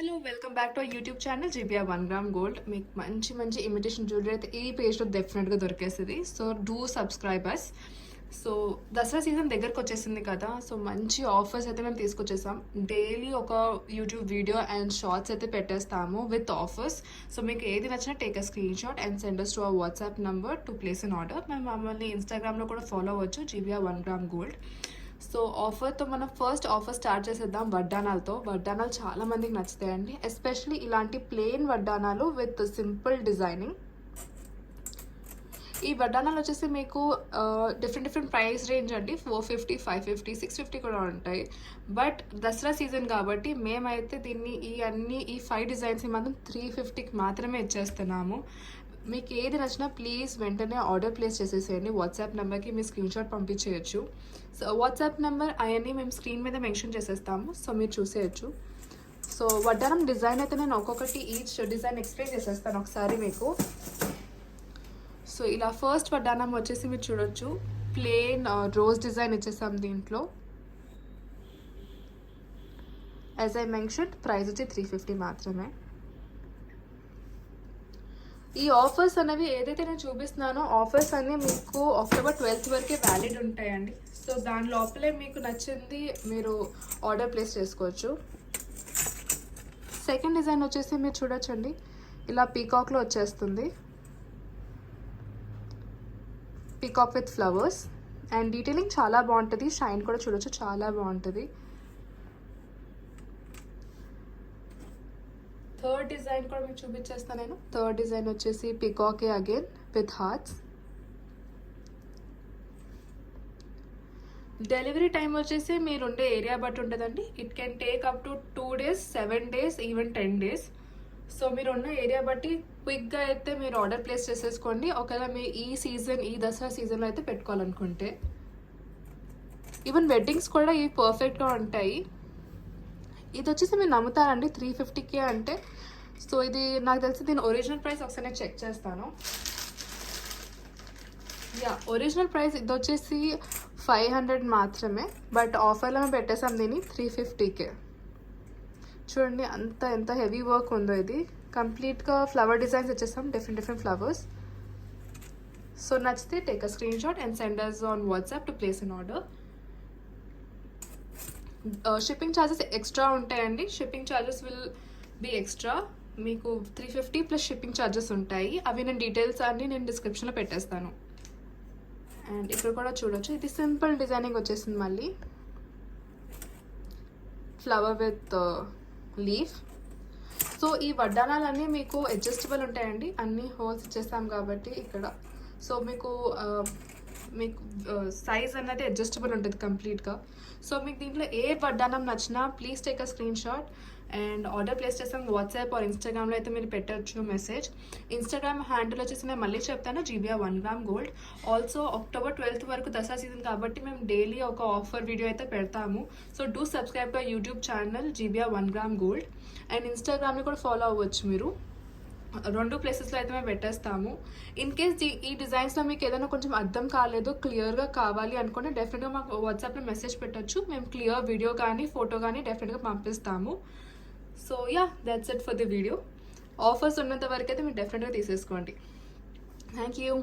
Hello welcome back to YouTube channel GBR 1 gram gold. మీకు మంచి మంచి ఇమిటేషన్ జ్యువెలరీ అయితే ఈ పేజ్లో డెఫినెట్గా దొరికేస్తుంది. So do subscribers. So Dasara season దగ్గరకు వచ్చేసింది కదా, సో మంచి ఆఫర్స్ అయితే మేము తీసుకొచ్చేసాం. డైలీ ఒక యూట్యూబ్ వీడియో అండ్ షార్ట్స్ అయితే పెట్టేస్తాము విత్ ఆఫర్స్. సో మీకు ఏది నచ్చినా take a screen shot and send us to our WhatsApp number to place an order. మేము మమ్మల్ని ఇన్స్టాగ్రామ్లో కూడా ఫాలో అవ్వచ్చు, జీబీఆర్ 1 గ్రామ్ గోల్డ్. సో ఆఫర్తో మనం ఫస్ట్ ఆఫర్ స్టార్ట్ చేసేద్దాం వడ్డానాలతో. వడ్డానాలు చాలా మందికి నచ్చుతాయండి, ఎస్పెషలీ ఇలాంటి ప్లెయిన్ వడ్డానాలు విత్ సింపుల్ డిజైనింగ్. ఈ వడ్డానాలు వచ్చేసి మీకు డిఫరెంట్ ప్రైస్ రేంజ్ అండి. 450, 550, 650 కూడా ఉంటాయి. బట్ దసరా సీజన్ కాబట్టి మేమైతే దీన్ని ఈ 5 డిజైన్స్ మాత్రం 350కి మాత్రమే ఇచ్చేస్తున్నాము. మీకు ఏది నచ్చినా ప్లీజ్ వెంటనే ఆర్డర్ ప్లేస్ చేసేసేయండి. వాట్సాప్ నెంబర్కి మీ స్క్రీన్ షాట్ పంపించేయచ్చు. సో వాట్సాప్ నెంబర్ అవన్నీ మేము స్క్రీన్ మీద మెన్షన్ చేసేస్తాము, సో మీరు చూసేయచ్చు. సో వడ్డానం డిజైన్ అయితే నేను ఒక్కొక్కటి ఈచ్ డిజైన్ ఎక్స్ప్లెయిన్ చేసేస్తాను ఒకసారి మీకు. సో ఇలా ఫస్ట్ వడ్డానం వచ్చేసి మీరు చూడొచ్చు, ప్లెయిన్ రోజ్ డిజైన్ ఇచ్చేసాం దీంట్లో. యాజ్ ఐ మెన్షన్ ప్రైస్ వచ్చి 350 మాత్రమే. ఈ ఆఫర్స్ అనేవి ఏదైతే నేను చూపిస్తున్నానో ఆఫర్స్ అన్నీ మీకు అక్టోబర్ 12th వరకే వ్యాలిడ్ ఉంటాయండి. సో దాని లోపలే మీకు నచ్చింది మీరు ఆర్డర్ ప్లేస్ చేసుకోవచ్చు. సెకండ్ డిజైన్ వచ్చేసి మీరు చూడొచ్చండి, ఇలా పీకాక్లో వచ్చేస్తుంది. Peacock with flowers and detailing చాలా బాగుంటుంది. షైన్ కూడా చూడొచ్చు, చాలా బాగుంటుంది. థర్డ్ డిజైన్ కూడా మీకు చూపించేస్తాను నేను. థర్డ్ డిజైన్ వచ్చేసి పీకాకే again with hearts. Delivery time వచ్చేసి మీరు ఉండే ఏరియా బట్టి ఉంటుందండి. It can take up to 2 days, 7 days, even 10 days. So మీరు ఉన్న ఏరియా బట్టి క్విక్గా అయితే మీరు ఆర్డర్ ప్లేస్ చేసేసుకోండి. ఒకవేళ మీ ఈ దసరా సీజన్లో అయితే పెట్టుకోవాలనుకుంటే. ఈవెన్ వెడ్డింగ్స్ కూడా ఇవి పర్ఫెక్ట్గా ఉంటాయి. ఇది వచ్చేసి మీరు నమ్ముతారండి 350కి అంటే. సో ఇది నాకు తెలిసి దీని ఒరిజినల్ ప్రైస్ ఒకసారి నేను చెక్ చేస్తాను. ఒరిజినల్ ప్రైస్ ఇది వచ్చేసి 500 మాత్రమే. బట్ ఆఫర్లో మేము పెట్టేసాం దీన్ని 350కే. చూడండి ఎంత హెవీ వర్క్ ఉందో. ఇది కంప్లీట్గా ఫ్లవర్ డిజైన్స్ ఇచ్చేస్తాం, డిఫరెంట్ ఫ్లవర్స్. సో నచ్చితే take a screen shot and send us on WhatsApp to place an order. Shipping charges extra ఉంటాయండి. Shipping charges will be extra. మీకు 350 ప్లస్ షిప్పింగ్ ఛార్జెస్ ఉంటాయి. అవి నేను డీటెయిల్స్ అన్నీ నేను డిస్క్రిప్షన్లో పెట్టేస్తాను. అండ్ ఇక్కడ కూడా చూడొచ్చు, ఇది సింపుల్ డిజైనింగ్ వచ్చేసింది. మళ్ళీ ఫ్లవర్ విత్ లీఫ్. సో ఈ వడ్డానాలన్నీ మీకు అడ్జస్టబుల్ ఉంటాయండి, అన్ని హోల్స్ ఇచ్చేస్తాం కాబట్టి ఇక్కడ. సో మీకు సైజ్ అన్నది అడ్జస్టబుల్ ఉంటుంది కంప్లీట్గా. సో మీకు దీంట్లో ఏ వడ్డానం నచ్చినా please take a screen shot and order place చేస్తాం. వాట్సాప్ ఆర్ ఇన్స్టాగ్రామ్లో అయితే మీరు పెట్టచ్చు మెసేజ్. ఇన్స్టాగ్రామ్ హ్యాండిల్ వచ్చేసి నేను మళ్ళీ చెప్తాను, GBR 1 gram gold. Also October 12th వరకు దసరా సీజన్ కాబట్టి మేము డైలీ ఒక ఆఫర్ వీడియో అయితే పెడతాము. So do subscribe to YouTube channel GBR 1 gram gold. And ఇన్స్టాగ్రామ్ని కూడా ఫాలో అవ్వచ్చు మీరు. 2 ప్లేసెస్లో అయితే మేము పెట్టేస్తాము. ఇన్ కేస్ ఈ డిజైన్స్లో మీకు ఏదైనా కొంచెం అర్థం కాలేదు, క్లియర్గా కావాలి అనుకుంటే డెఫినెట్గా మాకు వాట్సాప్లో మెసేజ్ పెట్టచ్చు. మేము క్లియర్ వీడియో కానీ ఫోటో కానీ డెఫినెట్గా పంపిస్తాము. So that's it for the video. Offers ఉన్నంత వరకు అయితే మీరు డెఫినెట్గా తీసేసుకోండి. Thank you.